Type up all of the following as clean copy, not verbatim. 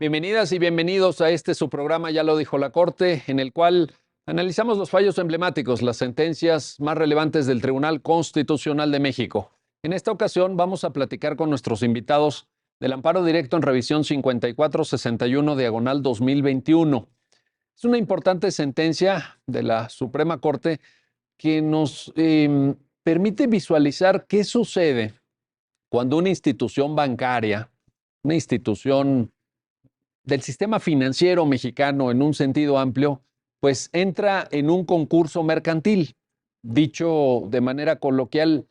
Bienvenidas y bienvenidos a su programa, ya lo dijo la Corte, en el cual analizamos los fallos emblemáticos, las sentencias más relevantes del Tribunal Constitucional de México. En esta ocasión vamos a platicar con nuestros invitados del amparo directo en revisión 5461 diagonal 2021. Es una importante sentencia de la Suprema Corte que nos permite visualizar qué sucede cuando una institución bancaria, una institución del sistema financiero mexicano en un sentido amplio, pues entra en un concurso mercantil. Dicho de manera coloquial,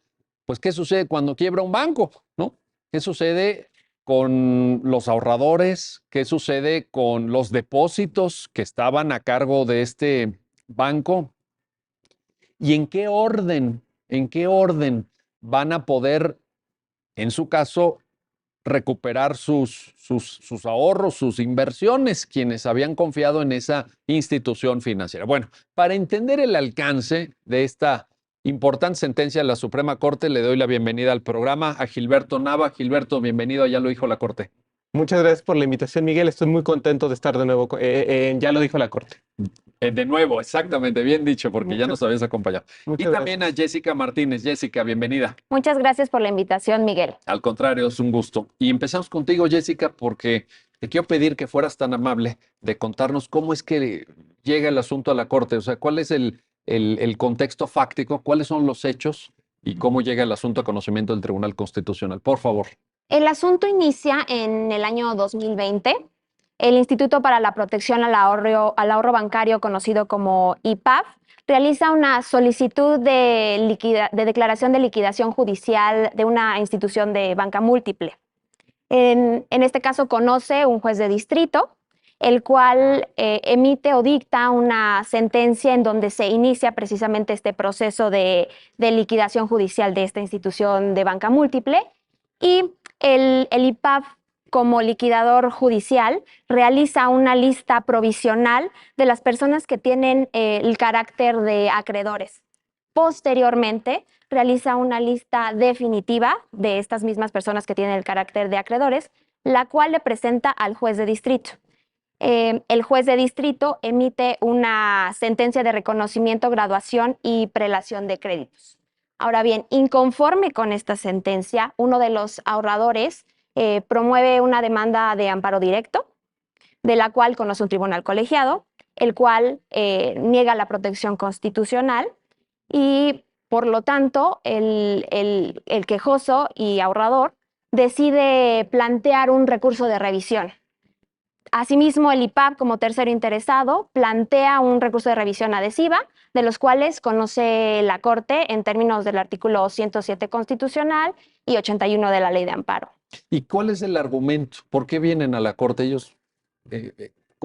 pues ¿qué sucede cuando quiebra un banco? ¿No? ¿Qué sucede con los ahorradores? ¿Qué sucede con los depósitos que estaban a cargo de este banco? ¿Y en qué orden van a poder, en su caso, recuperar sus ahorros, sus inversiones, quienes habían confiado en esa institución financiera? Bueno, para entender el alcance de esta importante sentencia de la Suprema Corte, le doy la bienvenida al programa a Gilberto Nava. Gilberto, bienvenido, ya lo dijo la Corte. Muchas gracias por la invitación, Miguel. Estoy muy contento de estar de nuevo. Ya lo dijo la Corte. De nuevo, exactamente, bien dicho, porque ya nos habías acompañado. Y también a Jessica Martínez. Jessica, bienvenida. Muchas gracias por la invitación, Miguel. Al contrario, es un gusto. Y empezamos contigo, Jessica, porque te quiero pedir que fueras tan amable de contarnos cómo es que llega el asunto a la Corte. O sea, cuál es el contexto fáctico, cuáles son los hechos y cómo llega el asunto a conocimiento del Tribunal Constitucional. Por favor. El asunto inicia en el año 2020. El Instituto para la Protección al Ahorro Bancario, conocido como IPAB, realiza una solicitud de declaración de liquidación judicial de una institución de banca múltiple. En este caso conoce un juez de distrito, el cual emite o dicta una sentencia en donde se inicia precisamente este proceso de liquidación judicial de esta institución de banca múltiple, y el IPAB, como liquidador judicial, realiza una lista provisional de las personas que tienen el carácter de acreedores. Posteriormente, realiza una lista definitiva de estas mismas personas que tienen el carácter de acreedores, la cual le presenta al juez de distrito. El juez de distrito emite una sentencia de reconocimiento, graduación y prelación de créditos. Ahora bien, inconforme con esta sentencia, uno de los ahorradores promueve una demanda de amparo directo, de la cual conoce un tribunal colegiado, el cual niega la protección constitucional y, por lo tanto, el quejoso y ahorrador decide plantear un recurso de revisión. Asimismo, el IPAB, como tercero interesado, plantea un recurso de revisión adhesiva, de los cuales conoce la Corte en términos del artículo 107 constitucional y 81 de la Ley de Amparo. ¿Y cuál es el argumento? ¿Por qué vienen a la Corte ellos?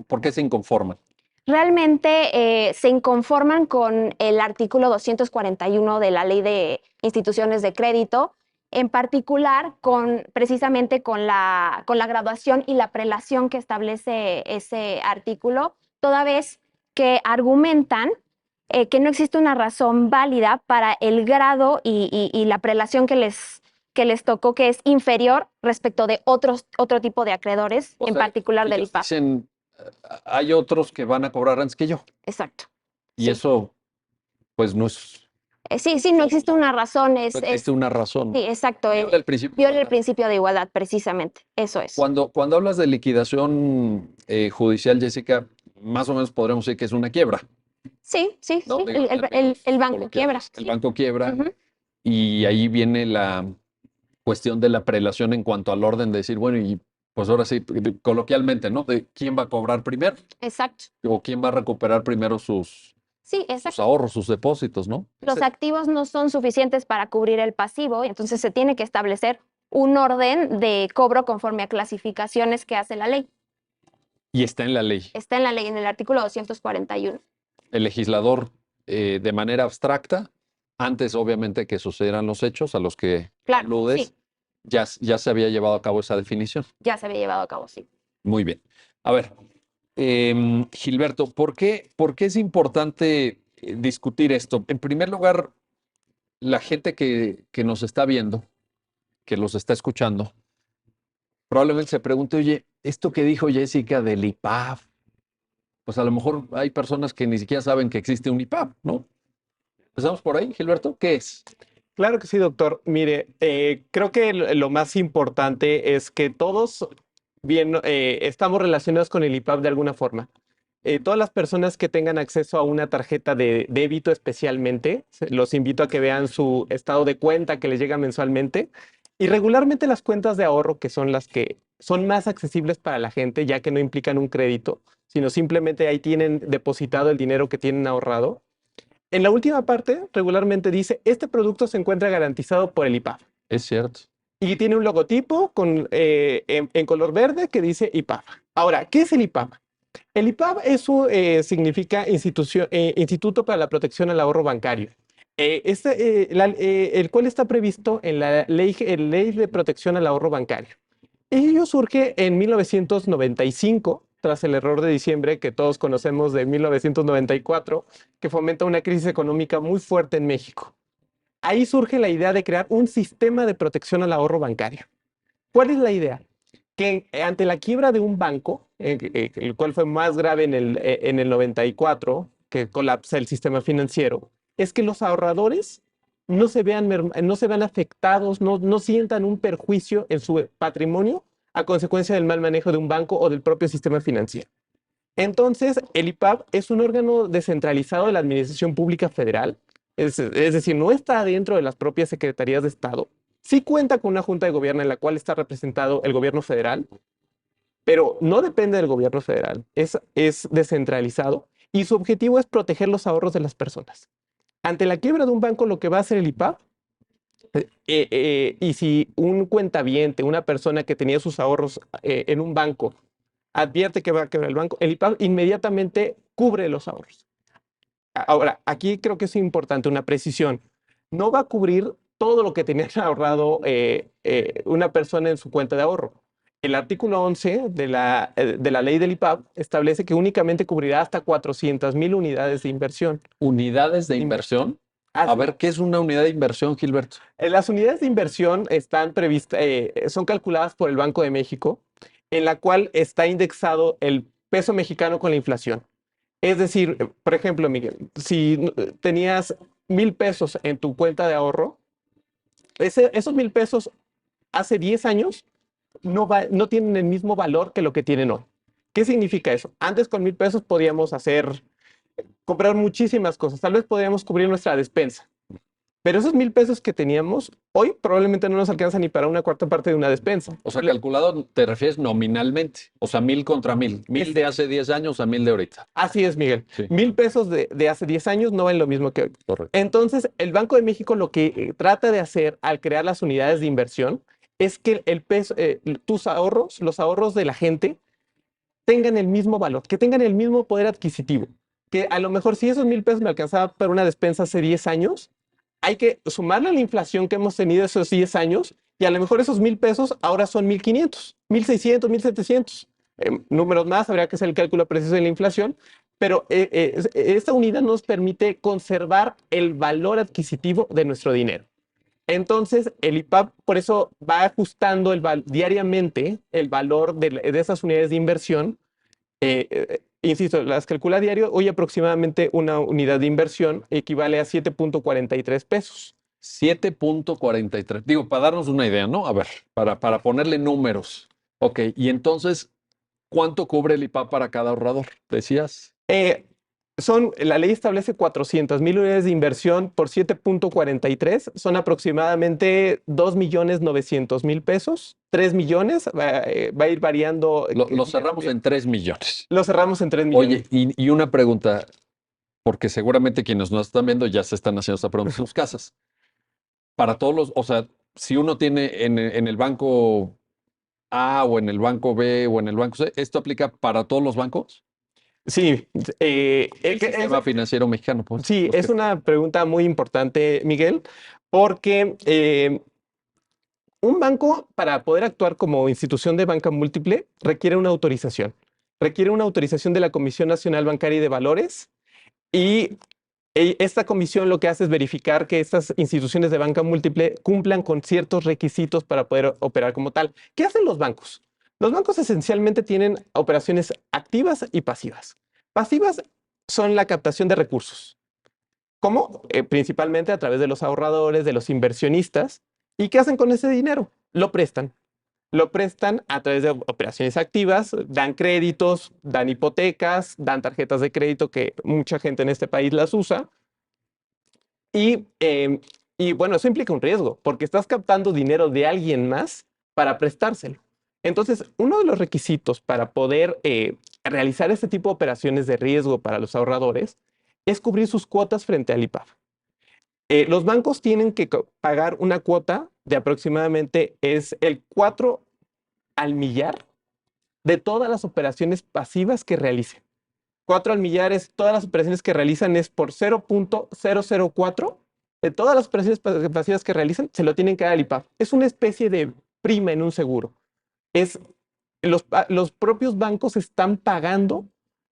¿Por qué se inconforman? Realmente se inconforman con el artículo 241 de la Ley de Instituciones de Crédito, en particular precisamente con la graduación y la prelación que establece ese artículo, toda vez que argumentan que no existe una razón válida para el grado y la prelación que les tocó, que es inferior respecto de otro tipo de acreedores, en particular del IPAB. Dicen, hay otros que van a cobrar antes que yo. Exacto. Y sí. Eso, pues no es... Sí, no existe una razón. No existe una razón. Sí, exacto. Viola el principio de igualdad, precisamente. Eso es. Cuando hablas de liquidación judicial, Jessica, más o menos podremos decir que es una quiebra. Sí. ¿No? El banco quiebra. El banco quiebra. Uh-huh. Y ahí viene la cuestión de la prelación en cuanto al orden de decir, bueno, y pues ahora sí, coloquialmente, ¿no? De quién va a cobrar primero. Exacto. O quién va a recuperar primero sus ahorros, sus depósitos, ¿no? Los activos no son suficientes para cubrir el pasivo, y entonces se tiene que establecer un orden de cobro conforme a clasificaciones que hace la ley. Y está en la ley. Está en la ley, en el artículo 241. El legislador, de manera abstracta, antes obviamente que sucedieran los hechos a los que aludes, sí. ya se había llevado a cabo esa definición. Ya se había llevado a cabo, sí. Muy bien. A ver, Gilberto, ¿por qué es importante discutir esto? En primer lugar, la gente que nos está viendo, que los está escuchando, probablemente se pregunte, oye, esto que dijo Jessica del IPAF, pues a lo mejor hay personas que ni siquiera saben que existe un IPAF, ¿no? Empezamos por ahí, Gilberto, ¿qué es? Claro que sí, doctor. Mire, creo que lo más importante es que todos estamos relacionados con el IPAF de alguna forma. Todas las personas que tengan acceso a una tarjeta de débito especialmente, los invito a que vean su estado de cuenta que les llega mensualmente y regularmente las cuentas de ahorro, que son las que son más accesibles para la gente, ya que no implican un crédito, sino simplemente ahí tienen depositado el dinero que tienen ahorrado. En la última parte, regularmente dice, este producto se encuentra garantizado por el IPAF. Es cierto. Y tiene un logotipo en color verde que dice IPAF. Ahora, ¿qué es el IPAF? El IPAF significa Instituto para la Protección al Ahorro Bancario, el cual está previsto en la ley de Protección al Ahorro Bancario. Ello surge en 1995, tras el error de diciembre que todos conocemos de 1994, que fomenta una crisis económica muy fuerte en México. Ahí surge la idea de crear un sistema de protección al ahorro bancario. ¿Cuál es la idea? Que ante la quiebra de un banco, el cual fue más grave en el 94, que colapsa el sistema financiero, es que los ahorradores no se vean afectados, no sientan un perjuicio en su patrimonio a consecuencia del mal manejo de un banco o del propio sistema financiero. Entonces, el IPAF es un órgano descentralizado de la Administración Pública Federal, es decir, no está dentro de las propias secretarías de Estado. Sí cuenta con una junta de gobierno en la cual está representado el gobierno federal, pero no depende del gobierno federal, es descentralizado y su objetivo es proteger los ahorros de las personas. Ante la quiebra de un banco, lo que va a hacer el IPAF, y si un cuentaviente, una persona que tenía sus ahorros en un banco, advierte que va a quebrar el banco, el IPAF inmediatamente cubre los ahorros. Ahora, aquí creo que es importante una precisión. No va a cubrir todo lo que tenía ahorrado una persona en su cuenta de ahorro. El artículo 11 de la ley del IPAF establece que únicamente cubrirá hasta 400,000 unidades de inversión. ¿Unidades de inversión? A ver, ¿qué es una unidad de inversión, Gilberto? Las unidades de inversión están previstas, son calculadas por el Banco de México, en la cual está indexado el peso mexicano con la inflación. Es decir, por ejemplo, Miguel, si tenías 1,000 pesos en tu cuenta de ahorro, esos 1,000 pesos hace 10 años no tienen el mismo valor que lo que tienen hoy. ¿Qué significa eso? Antes con 1,000 pesos podíamos comprar muchísimas cosas. Tal vez podíamos cubrir nuestra despensa. Pero esos 1,000 pesos que teníamos hoy probablemente no nos alcanzan ni para una cuarta parte de una despensa. O sea, calculado te refieres nominalmente. O sea, 1,000 contra 1,000. 1,000 de hace 10 años a 1,000 de ahorita. Así es, Miguel. Sí. 1,000 pesos de hace 10 años no valen lo mismo que hoy. Correcto. Entonces, el Banco de México lo que trata de hacer al crear las unidades de inversión es que los ahorros de la gente tengan el mismo valor, que tengan el mismo poder adquisitivo. Que a lo mejor si esos 1,000 pesos me alcanzaba para una despensa hace 10 años, hay que sumarle a la inflación que hemos tenido esos 10 años y a lo mejor esos 1,000 pesos ahora son 1,500, 1,600, 1,700. Números más, habría que hacer el cálculo preciso de la inflación, pero esta unidad nos permite conservar el valor adquisitivo de nuestro dinero. Entonces, el IPAF por eso va ajustando diariamente el valor de esas unidades de inversión. Insisto, las calcula diario. Hoy aproximadamente una unidad de inversión equivale a 7.43 pesos. 7.43. Digo, para darnos una idea, ¿no? A ver, para ponerle números. Ok, y entonces, ¿cuánto cubre el IPAF para cada ahorrador? Decías. La ley establece 400,000 unidades de inversión por 7.43, son aproximadamente 2,900,000 pesos, 3 millones, va a ir variando. Lo cerramos en 3 millones. Lo cerramos en 3 millones. Oye, y una pregunta, porque seguramente quienes nos están viendo ya se están haciendo esta pregunta en sus casas. Para todos o sea, si uno tiene en el banco A o en el banco B o en el banco C, ¿esto aplica para todos los bancos? Sí, El sistema financiero mexicano. Pues. Sí, es una pregunta muy importante, Miguel, porque un banco, para poder actuar como institución de banca múltiple, requiere una autorización. Requiere una autorización de la Comisión Nacional Bancaria y de Valores y esta comisión lo que hace es verificar que estas instituciones de banca múltiple cumplan con ciertos requisitos para poder operar como tal. ¿Qué hacen los bancos? Los bancos esencialmente tienen operaciones activas y pasivas. Pasivas son la captación de recursos. ¿Cómo? Principalmente a través de los ahorradores, de los inversionistas. ¿Y qué hacen con ese dinero? Lo prestan. Lo prestan a través de operaciones activas, dan créditos, dan hipotecas, dan tarjetas de crédito que mucha gente en este país las usa. Y bueno, eso implica un riesgo, porque estás captando dinero de alguien más para prestárselo. Entonces, uno de los requisitos para poder realizar este tipo de operaciones de riesgo para los ahorradores es cubrir sus cuotas frente al IPAB. Los bancos tienen que pagar una cuota de aproximadamente es el 4 al millar de todas las operaciones pasivas que realicen. 4 al millar es todas las operaciones que realizan es por 0.004 de todas las operaciones pasivas que realizan, se lo tienen que dar al IPAB. Es una especie de prima en un seguro. Los propios bancos están pagando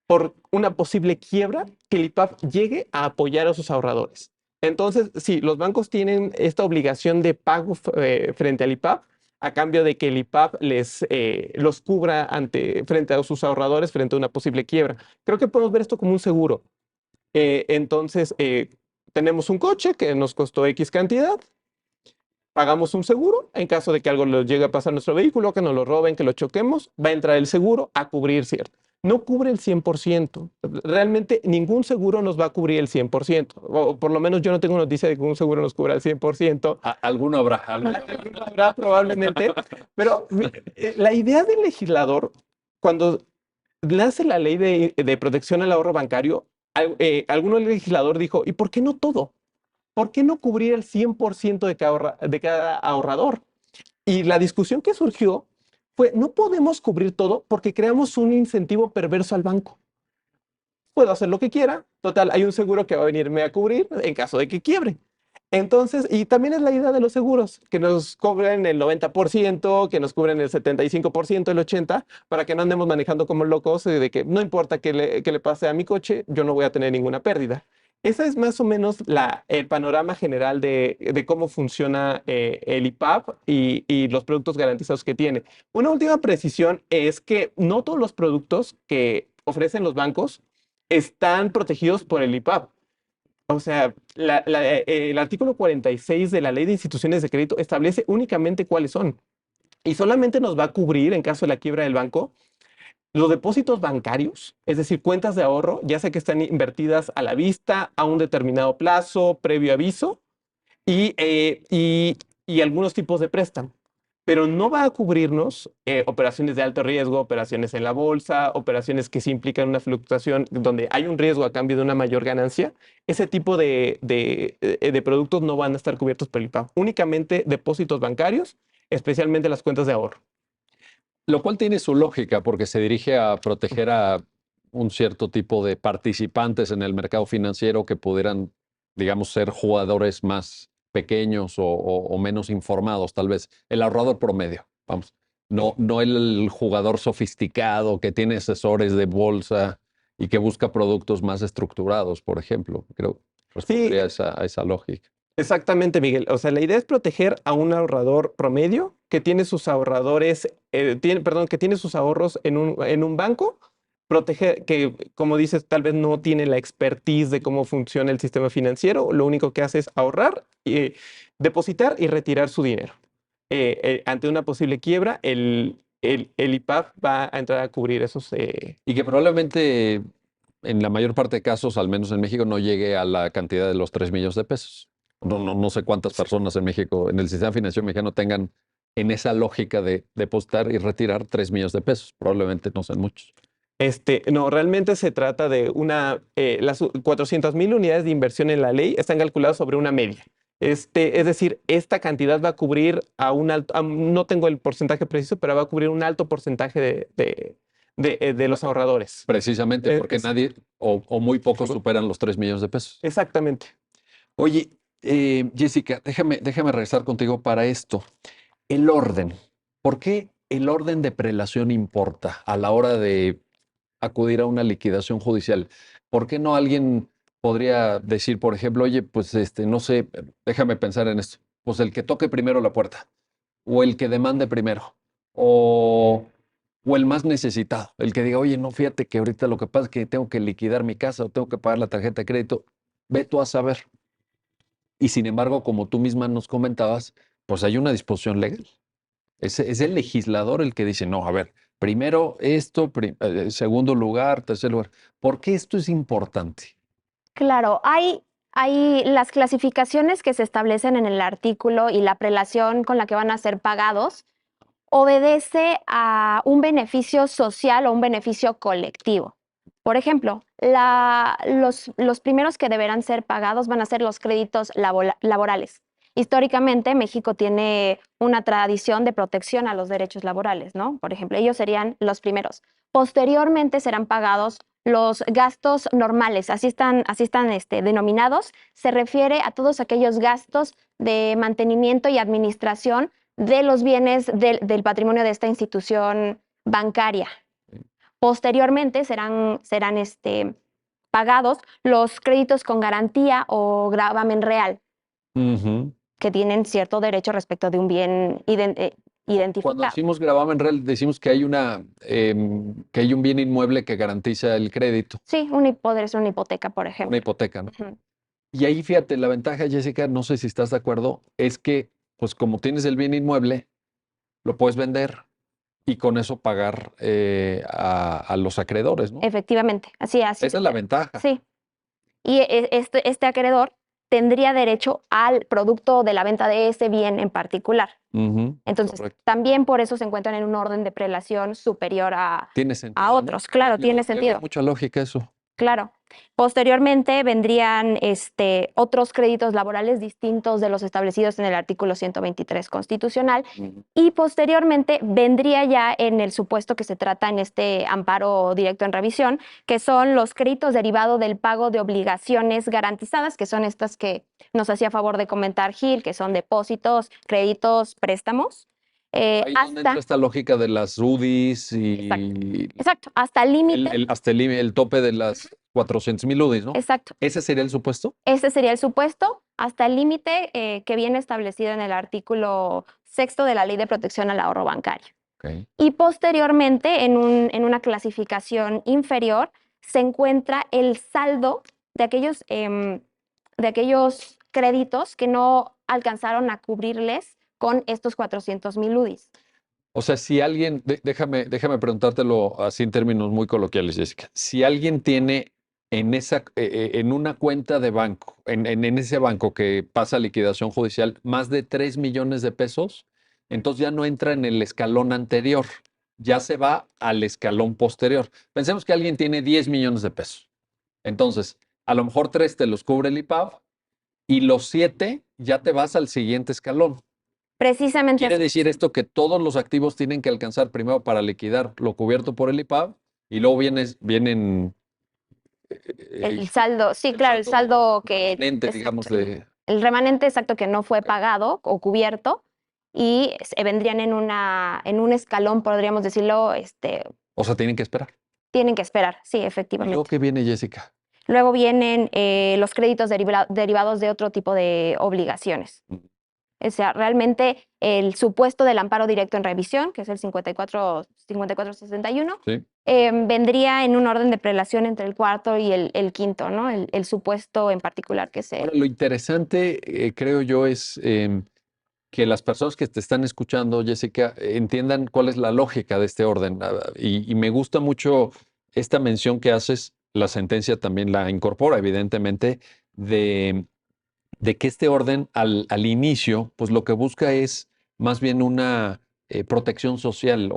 por una posible quiebra que el IPAB llegue a apoyar a sus ahorradores. Entonces, sí, los bancos tienen esta obligación de pago frente al IPAB a cambio de que el IPAB los cubra frente a sus ahorradores frente a una posible quiebra. Creo que podemos ver esto como un seguro. Entonces, tenemos un coche que nos costó X cantidad, pagamos un seguro, en caso de que algo le llegue a pasar a nuestro vehículo, que nos lo roben, que lo choquemos, va a entrar el seguro a cubrir, ¿cierto? No cubre el 100%. Realmente ningún seguro nos va a cubrir el 100%. O por lo menos yo no tengo noticia de que un seguro nos cubra el 100%. Alguno habrá. Alguno habrá probablemente. Pero la idea del legislador, cuando nace la ley de protección al ahorro bancario, alguno legislador dijo, ¿y por qué no todo? ¿Por qué no cubrir el 100% de cada ahorrador? Y la discusión que surgió fue, no podemos cubrir todo porque creamos un incentivo perverso al banco. Puedo hacer lo que quiera, total, hay un seguro que va a venirme a cubrir en caso de que quiebre. Entonces, y también es la idea de los seguros, que nos cobren el 90%, que nos cubren el 75%, el 80%, para que no andemos manejando como locos de que no importa que le pase a mi coche, yo no voy a tener ninguna pérdida. Ese es más o menos el panorama general de cómo funciona el IPAB y los productos garantizados que tiene. Una última precisión es que no todos los productos que ofrecen los bancos están protegidos por el IPAB. O sea, el artículo 46 de la Ley de Instituciones de Crédito establece únicamente cuáles son. Y solamente nos va a cubrir, en caso de la quiebra del banco, los depósitos bancarios, es decir, cuentas de ahorro, ya sea que están invertidas a la vista, a un determinado plazo, previo aviso, y algunos tipos de préstamo. Pero no va a cubrirnos operaciones de alto riesgo, operaciones en la bolsa, operaciones que sí implican una fluctuación donde hay un riesgo a cambio de una mayor ganancia. Ese tipo de productos no van a estar cubiertos por el IPAB. Únicamente depósitos bancarios, especialmente las cuentas de ahorro. Lo cual tiene su lógica porque se dirige a proteger a un cierto tipo de participantes en el mercado financiero que pudieran, digamos, ser jugadores más pequeños o menos informados, tal vez. El ahorrador promedio, vamos. No el jugador sofisticado que tiene asesores de bolsa y que busca productos más estructurados, por ejemplo. Creo que respondería a esa lógica. Exactamente, Miguel. O sea, la idea es proteger a un ahorrador promedio que tiene sus ahorradores, que tiene sus ahorros en un banco, proteger que, como dices, tal vez no tiene la expertise de cómo funciona el sistema financiero, lo único que hace es ahorrar, depositar y retirar su dinero. Ante una posible quiebra, el IPAB va a entrar a cubrir esos. Y que probablemente en la mayor parte de casos, al menos en México, no llegue a la cantidad de los 3 millones de pesos. No sé cuántas personas en México, en el sistema financiero mexicano, tengan en esa lógica de depositar y retirar 3 millones de pesos. Probablemente no sean muchos. No, realmente se trata de las 400,000 unidades de inversión en la ley están calculadas sobre una media. Es decir, esta cantidad va a cubrir no tengo el porcentaje preciso, pero va a cubrir un alto porcentaje de los ahorradores. Precisamente porque nadie o muy pocos superan los 3 millones de pesos. Exactamente. Oye, Jessica, déjame regresar contigo para esto. El orden. ¿Por qué el orden de prelación importa a la hora de acudir a una liquidación judicial? ¿Por qué no alguien podría decir, por ejemplo, oye, pues no sé, déjame pensar en esto. Pues el que toque primero la puerta, o el que demande primero, o, o el más necesitado, el que diga, oye, no, fíjate que ahorita lo que pasa es que tengo que liquidar mi casa o tengo que pagar la tarjeta de crédito. Ve tú a saber. Y sin embargo, como tú misma nos comentabas, pues hay una disposición legal. Es el legislador el que dice, no, a ver, primero esto, segundo lugar, tercer lugar. ¿Por qué esto es importante? Claro, hay las clasificaciones que se establecen en el artículo y la prelación con la que van a ser pagados obedece a un beneficio social o un beneficio colectivo. Por ejemplo, los primeros que deberán ser pagados van a ser los créditos laborales. Históricamente, México tiene una tradición de protección a los derechos laborales, ¿no? Por ejemplo, ellos serían los primeros. Posteriormente serán pagados los gastos normales, así están denominados. Se refiere a todos aquellos gastos de mantenimiento y administración de los bienes del patrimonio de esta institución bancaria. Posteriormente serán pagados los créditos con garantía o gravamen real, Ujú. que tienen cierto derecho respecto de un bien Cuando identificado. decimos gravamen real, decimos que hay que hay un bien inmueble que garantiza el crédito, Sí, podría ser una hipoteca, por una ejemplo. hipoteca, ¿no? Ujú. Y ahí, fíjate, la ventaja, Jessica, no sé si estás de acuerdo, es que, pues como tienes el bien inmueble, lo puedes vender y con eso pagar a los acreedores, ¿no? Efectivamente, así Esa es la sucede. ventaja. Sí. Y este acreedor tendría derecho al producto de la venta de ese bien en particular. Ujú, Entonces, correcto. también por eso se encuentran en un orden de prelación superior Tiene sentido, a ¿no? otros. Claro, tiene Le veo sentido. mucha lógica eso. Claro. Posteriormente vendrían otros créditos laborales distintos de los establecidos en el artículo 123 constitucional. Ujú. Y posteriormente vendría ya en el supuesto que se trata en este amparo directo en revisión, que son los créditos derivados del pago de obligaciones garantizadas, que son estas que nos hacía favor de comentar Gil, que son depósitos, créditos, préstamos. Ahí es donde entra esta lógica de las UDIs y Exacto, hasta el límite. hasta el tope de las 400,000 UDIs, ¿no? Exacto. ¿Ese sería el supuesto? Este sería el supuesto hasta el límite que viene establecido en el artículo 6 de la Ley de Protección al Ahorro Bancario. Ok. Y posteriormente, en una clasificación inferior, se encuentra el saldo de aquellos créditos que no alcanzaron a cubrirles con estos 400,000 UDIs. O sea, si alguien, déjame preguntártelo así en términos muy coloquiales, Jessica. Si alguien tiene en una cuenta de banco, en ese banco que pasa a liquidación judicial, más de 3 millones de pesos, entonces ya no entra en el escalón anterior, ya se va al escalón posterior. Pensemos que alguien tiene 10 millones de pesos. Entonces, a lo mejor 3 te los cubre el IPAB y los 7 ya te vas al siguiente escalón. Precisamente Quiere así. decir esto que todos los activos tienen que alcanzar primero para liquidar lo cubierto por el IPAB y luego vienen El saldo, sí, claro, el saldo que remanente, digamos, exacto, el remanente exacto que no fue pagado o cubierto y vendrían en un escalón, podríamos decirlo, o sea, tienen que esperar. tienen que esperar, sí, ¿Y luego efectivamente. qué viene, Jessica? Luego vienen los créditos derivados de otro tipo de obligaciones. O sea, realmente el supuesto del amparo directo en revisión, que es el 5461, Sí. vendría en un orden de prelación entre el cuarto y el quinto, ¿no? El supuesto en particular que se... Ahora, lo interesante, creo yo, es que las personas que te están escuchando, Jessica, entiendan cuál es la lógica de este orden. Y me gusta mucho esta mención que haces, la sentencia también la incorpora, evidentemente, de que este orden al inicio, pues lo que busca es más bien una protección social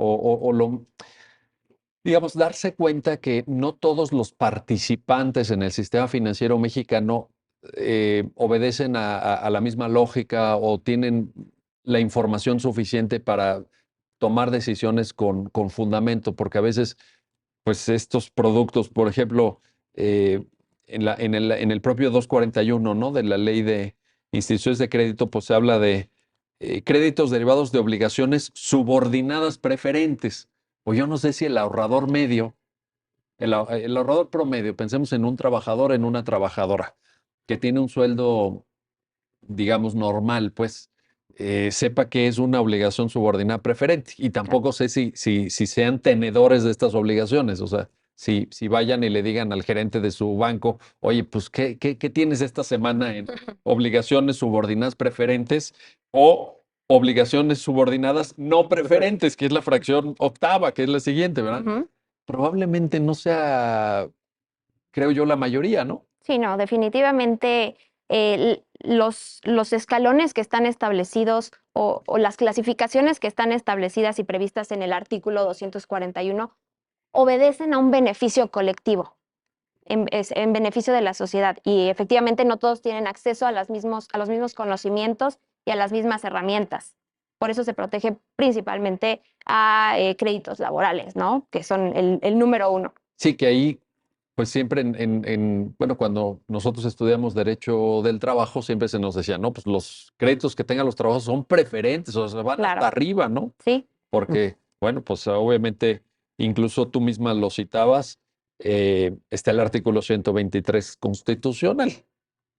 digamos, darse cuenta que no todos los participantes en el sistema financiero mexicano obedecen a la misma lógica o tienen la información suficiente para tomar decisiones con fundamento, porque a veces, pues estos productos, por ejemplo, en el propio 241, ¿no? De la ley de instituciones de crédito, pues se habla de créditos derivados de obligaciones subordinadas preferentes. Pues yo no sé si el ahorrador medio el ahorrador promedio, pensemos en un trabajador, en una trabajadora, que tiene un sueldo, digamos, normal, pues sepa que es una obligación subordinada preferente. Y tampoco sé si sean tenedores de estas obligaciones. O sea, si vayan y le digan al gerente de su banco, oye, pues, ¿qué tienes esta semana en obligaciones subordinadas preferentes o obligaciones subordinadas no preferentes, que es la fracción octava, que es la siguiente, ¿verdad? Ujú. Probablemente no sea, creo yo, la mayoría, ¿no? Sí, no, definitivamente los escalones que están establecidos o las clasificaciones que están establecidas y previstas en el artículo 241 obedecen a un beneficio colectivo, en beneficio de la sociedad. Y efectivamente no todos tienen acceso a los mismos conocimientos y a las mismas herramientas. Por eso se protege principalmente a créditos laborales, ¿no? Que son el número uno. Sí, que ahí, pues siempre bueno, cuando nosotros estudiamos Derecho del Trabajo, siempre se nos decía, no, pues los créditos que tengan los trabajos son preferentes, o sea, van Claro, hasta arriba, ¿no? sí. Porque, bueno, pues obviamente, incluso tú misma lo citabas, está el artículo 123 constitucional,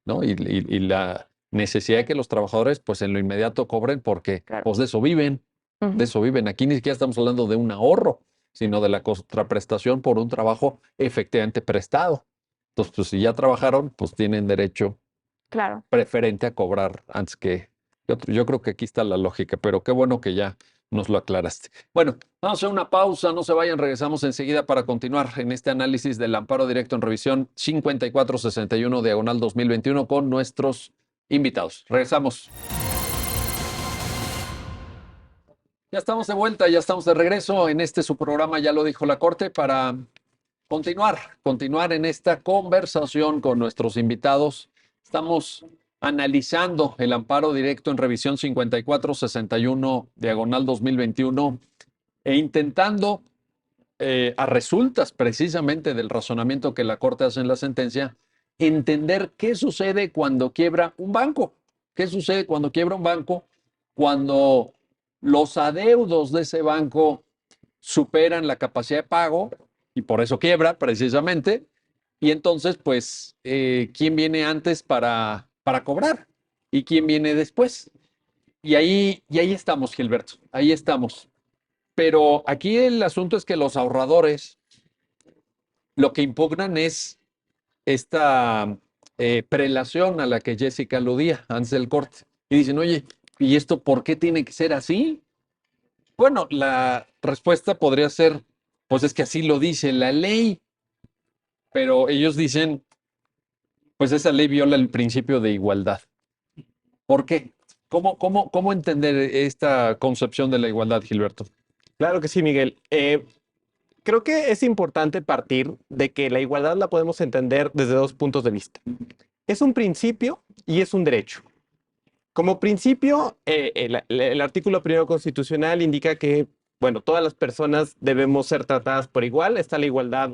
¿no? Y la necesidad de que los trabajadores, pues en lo inmediato cobren porque, Claro. pues de eso viven. De Ujú. eso viven. Aquí ni siquiera estamos hablando de un ahorro, sino de la contraprestación por un trabajo efectivamente prestado. Entonces, pues si ya trabajaron, pues tienen derecho Claro. preferente a cobrar antes que otro. Yo creo que aquí está la lógica, pero qué bueno que ya nos lo aclaraste. Bueno, vamos a hacer una pausa, no se vayan, regresamos enseguida para continuar en este análisis del amparo directo en revisión 5461 diagonal 2021 con nuestros invitados. Regresamos. Ya estamos de vuelta, ya estamos de regreso en este su programa, ya lo dijo la Corte, para continuar en esta conversación con nuestros invitados. Estamos analizando el amparo directo en revisión 5461 diagonal 2021 e intentando, a resultas precisamente del razonamiento que la Corte hace en la sentencia, entender qué sucede cuando quiebra un banco. ¿Qué sucede cuando quiebra un banco? Cuando los adeudos de ese banco superan la capacidad de pago y por eso quiebra precisamente. Y entonces, pues, ¿quién viene antes para cobrar? ¿Y quién viene después? Y ahí estamos, Gilberto, ahí estamos. Pero aquí el asunto es que los ahorradores lo que impugnan es esta prelación a la que Jessica aludía antes del corte. Y dicen, oye, ¿y esto por qué tiene que ser así? Bueno, la respuesta podría ser, pues es que así lo dice la ley, pero ellos dicen, pues esa ley viola el principio de igualdad. ¿Por qué? ¿Cómo entender esta concepción de la igualdad, Gilberto? Claro que sí, Miguel. Creo que es importante partir de que la igualdad la podemos entender desde dos puntos de vista. Es un principio y es un derecho. Como principio, el artículo primero constitucional indica que, bueno, todas las personas debemos ser tratadas por igual. Está la igualdad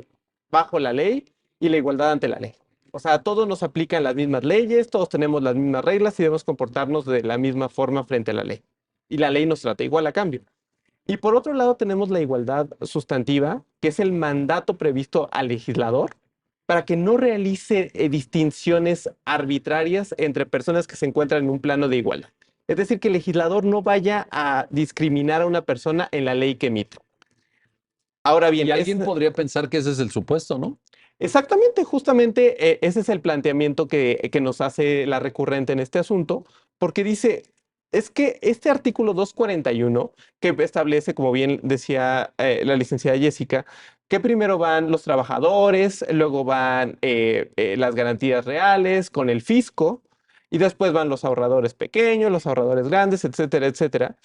bajo la ley y la igualdad ante la ley. O sea, a todos nos aplican las mismas leyes, todos tenemos las mismas reglas y debemos comportarnos de la misma forma frente a la ley. Y la ley nos trata igual a cambio. Y por otro lado tenemos la igualdad sustantiva, que es el mandato previsto al legislador para que no realice distinciones arbitrarias entre personas que se encuentran en un plano de igualdad. Es decir, que el legislador no vaya a discriminar a una persona en la ley que emite. Ahora bien, Y alguien podría pensar que ese es el supuesto, ¿no? exactamente, justamente ese es el planteamiento que nos hace la recurrente en este asunto, porque dice, es que este artículo 241, que establece, como bien decía la licenciada Jessica, que primero van los trabajadores, luego van las garantías reales con el fisco, y después van los ahorradores pequeños, los ahorradores grandes, etcétera, etcétera.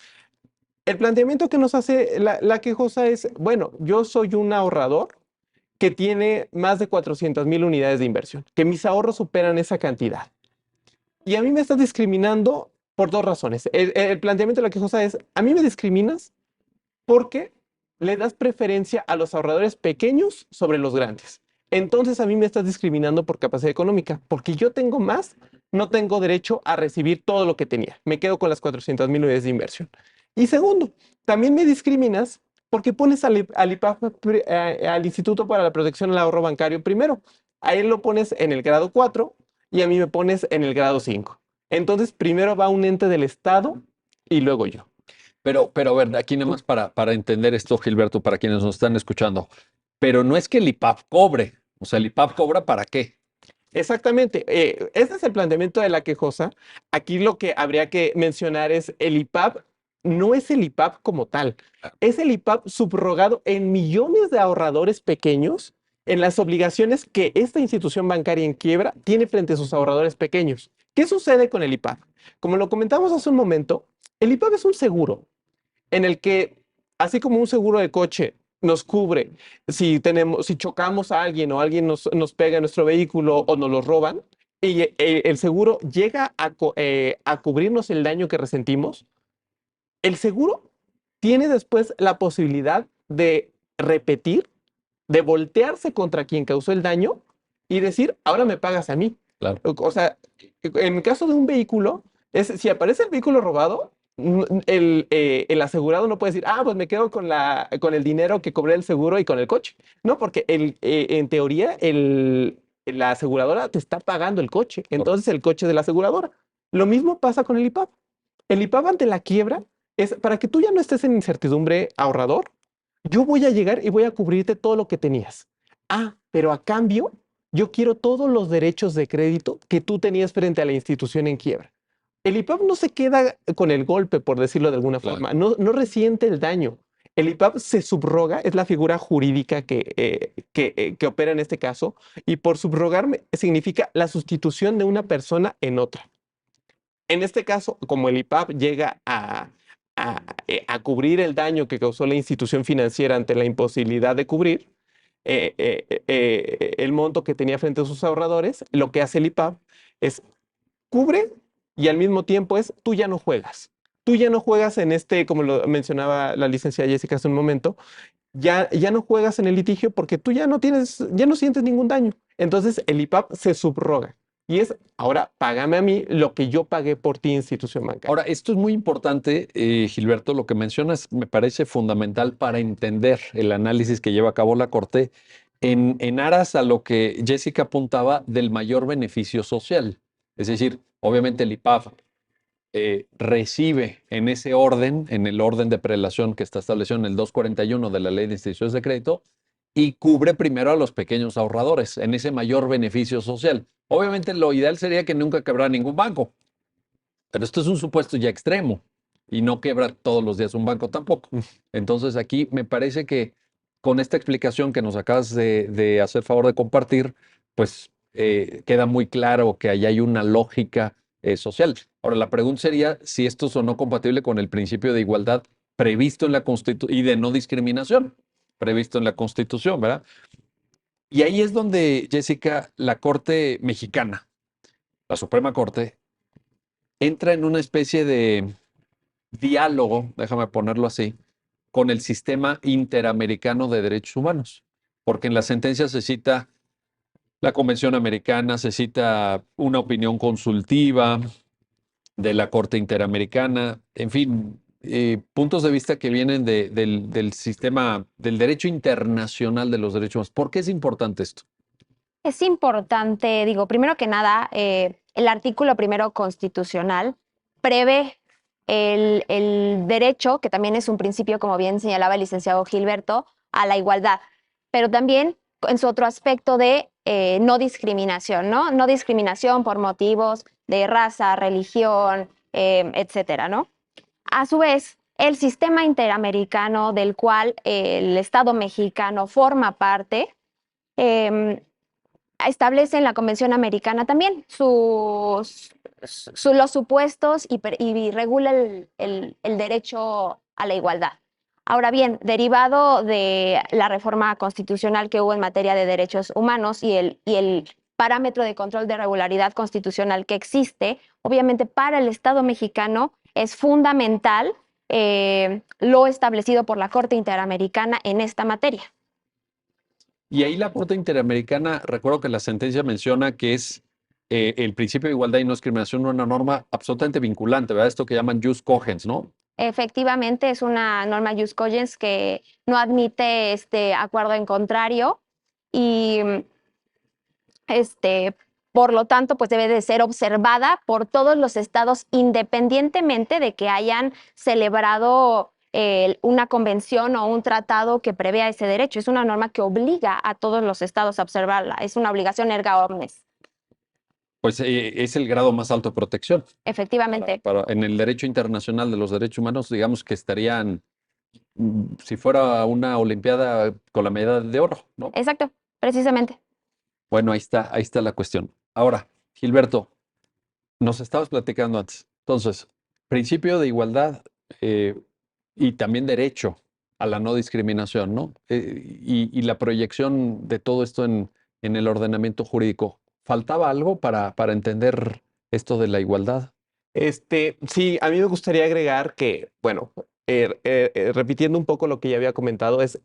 El planteamiento que nos hace la quejosa es, bueno, yo soy un ahorrador que tiene más de 400,000 unidades de inversión, que mis ahorros superan esa cantidad. Y a mí me estás discriminando por dos razones. El planteamiento de la quejosa es, a mí me discriminas porque le das preferencia a los ahorradores pequeños sobre los grandes. Entonces a mí me estás discriminando por capacidad económica, porque yo tengo más, no tengo derecho a recibir todo lo que tenía. Me quedo con las 400,000 unidades de inversión. Y segundo, también me discriminas Porque pones al IPAF, al Instituto para la Protección al Ahorro Bancario primero. A él lo pones en el grado 4 y a mí me pones en el grado 5. Entonces, primero va un ente del Estado y luego yo. Pero a ver, aquí nada más para entender esto, Gilberto, para quienes nos están escuchando. Pero no es que el IPAP cobre. O sea, ¿el IPAP cobra para qué? Exactamente. Ese es el planteamiento de la quejosa. Aquí lo que habría que mencionar es el IPAP no es el IPAP como tal, es el IPAP subrogado en millones de ahorradores pequeños en las obligaciones que esta institución bancaria en quiebra tiene frente a sus ahorradores pequeños. ¿Qué sucede con el IPAP? Como lo comentamos hace un momento, el IPAP es un seguro en el que, así como un seguro de coche nos cubre si chocamos a alguien o alguien nos pega en nuestro vehículo o nos lo roban, y el seguro llega a cubrirnos el daño que resentimos, el seguro tiene después la posibilidad de repetir, de voltearse contra quien causó el daño y decir, ahora me pagas a mí. Claro. O sea, en el caso de un vehículo, si aparece el vehículo robado, el asegurado no puede decir, pues me quedo con el dinero que cobré el seguro y con el coche. No, porque en teoría la aseguradora te está pagando el coche, entonces el coche de la aseguradora. Lo mismo pasa con el IPAP. El IPAP ante la quiebra es para que tú ya no estés en incertidumbre ahorrador. Yo voy a llegar y voy a cubrirte todo lo que tenías. Pero a cambio, yo quiero todos los derechos de crédito que tú tenías frente a la institución en quiebra. El IPAP no se queda con el golpe, por decirlo de alguna forma, no resiente el daño. El IPAP se subroga, es la figura jurídica que opera en este caso, y por subrogarme significa la sustitución de una persona en otra. En este caso, como el IPAP llega a cubrir el daño que causó la institución financiera ante la imposibilidad de cubrir el monto que tenía frente a sus ahorradores, lo que hace el IPAP es cubre y al mismo tiempo tú ya no juegas. Tú ya no juegas en como lo mencionaba la licenciada Jessica hace un momento, ya no juegas en el litigio porque tú ya no sientes ningún daño. Entonces el IPAP se subroga. Y ahora págame a mí lo que yo pagué por ti, institución bancaria. Ahora, esto es muy importante, Gilberto, lo que mencionas me parece fundamental para entender el análisis que lleva a cabo la Corte en aras a lo que Jessica apuntaba del mayor beneficio social. Es decir, obviamente el IPAF recibe en ese orden, en el orden de prelación que está establecido en el 241 de la Ley de Instituciones de Crédito, y cubre primero a los pequeños ahorradores en ese mayor beneficio social. Obviamente lo ideal sería que nunca quebrara ningún banco, pero esto es un supuesto ya extremo y no quebra todos los días un banco tampoco. Entonces aquí me parece que con esta explicación que nos acabas de hacer favor de compartir, pues queda muy claro que ahí hay una lógica social. Ahora, la pregunta sería si esto es o no compatible con el principio de igualdad previsto en la Constitución y de no discriminación previsto en la Constitución, ¿verdad? Y ahí es donde, Jessica, la Corte mexicana, la Suprema Corte, entra en una especie de diálogo, déjame ponerlo así, con el sistema interamericano de derechos humanos, porque en la sentencia se cita la Convención Americana, se cita una opinión consultiva de la Corte Interamericana, en fin, puntos de vista que vienen del sistema, del derecho internacional de los derechos humanos. ¿Por qué es importante esto? Es importante, digo, primero que nada, el artículo primero constitucional prevé el derecho, que también es un principio, como bien señalaba el licenciado Gilberto, a la igualdad, pero también en su otro aspecto de no discriminación, ¿no? No discriminación por motivos de raza, religión, etcétera, ¿no? A su vez, el sistema interamericano del cual el Estado mexicano forma parte, establece en la Convención Americana también los supuestos y regula el derecho a la igualdad. Ahora bien, derivado de la reforma constitucional que hubo en materia de derechos humanos y el parámetro de control de regularidad constitucional que existe, obviamente para el Estado mexicano es fundamental lo establecido por la Corte Interamericana en esta materia. Y ahí la Corte Interamericana, recuerdo que la sentencia menciona que es el principio de igualdad y no discriminación una norma absolutamente vinculante, ¿verdad? Esto que llaman jus cogens, ¿no? Efectivamente, es una norma jus cogens que no admite acuerdo en contrario y por lo tanto, pues debe de ser observada por todos los estados independientemente de que hayan celebrado una convención o un tratado que prevea ese derecho. Es una norma que obliga a todos los estados a observarla. Es una obligación erga omnes. Pues es el grado más alto de protección. Efectivamente. En el derecho internacional de los derechos humanos, digamos que estarían, si fuera una olimpiada, con la medalla de oro, ¿no? Exacto, precisamente. Bueno, ahí está la cuestión. Ahora, Gilberto, nos estabas platicando antes. Entonces, principio de igualdad y también derecho a la no discriminación, ¿no? Y la proyección de todo esto en el ordenamiento jurídico. ¿Faltaba algo para entender esto de la igualdad? Sí, a mí me gustaría agregar que, bueno, repitiendo un poco lo que ya había comentado, es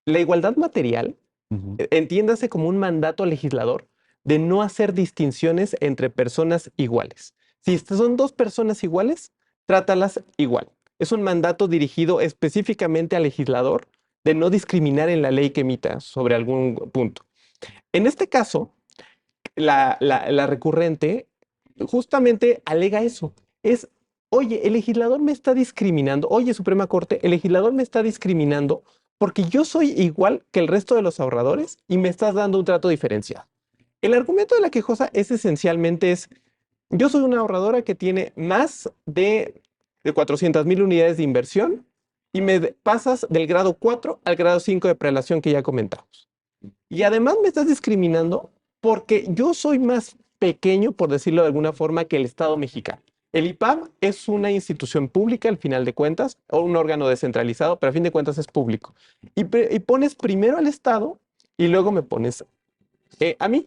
la igualdad material, Ujú. entiéndase como un mandato al legislador de no hacer distinciones entre personas iguales. Si son dos personas iguales, trátalas igual. Es un mandato dirigido específicamente al legislador de no discriminar en la ley que emita sobre algún punto. En este caso, la recurrente justamente alega eso. Es, oye, el legislador me está discriminando. Oye, Suprema Corte, el legislador me está discriminando porque yo soy igual que el resto de los ahorradores y me estás dando un trato diferenciado. El argumento de la quejosa es esencialmente yo soy una ahorradora que tiene más de 400,000 unidades de inversión y me pasas del grado 4 al grado 5 de prelación que ya comentamos. Y además me estás discriminando porque yo soy más pequeño, por decirlo de alguna forma, que el Estado mexicano. El IPAB es una institución pública, al final de cuentas, o un órgano descentralizado, pero a fin de cuentas es público. Y pones primero al Estado y luego me pones a mí.